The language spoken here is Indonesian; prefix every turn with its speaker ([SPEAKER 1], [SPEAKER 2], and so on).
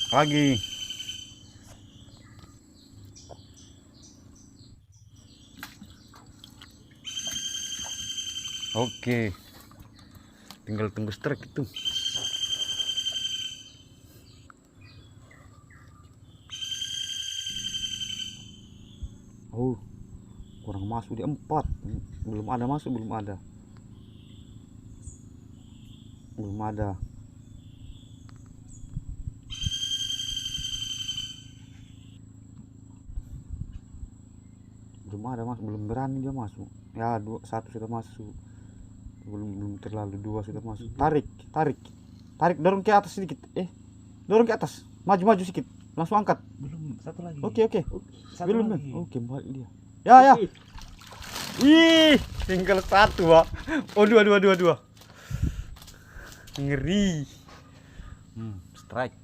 [SPEAKER 1] Lagi. Oke. Tinggal tunggu strike itu. Oh, kurang masuk di 4. Belum ada masuk, belum ada. Belum ada. Belum ada masuk, belum berani dia masuk. Ya, satu sudah masuk. Belum terlalu, 2 sudah masuk. Tarik, tarik. Tarik, dorong ke atas sedikit. Dorong ke atas. Maju sedikit. Langsung angkat.
[SPEAKER 2] Belum, satu lagi.
[SPEAKER 1] Oke.
[SPEAKER 2] Satu
[SPEAKER 1] Belum.
[SPEAKER 2] lagi.
[SPEAKER 1] Oke, balik dia. Ya. Ih, tinggal 1, Pak. Oh, 2. Ngeri. Strike.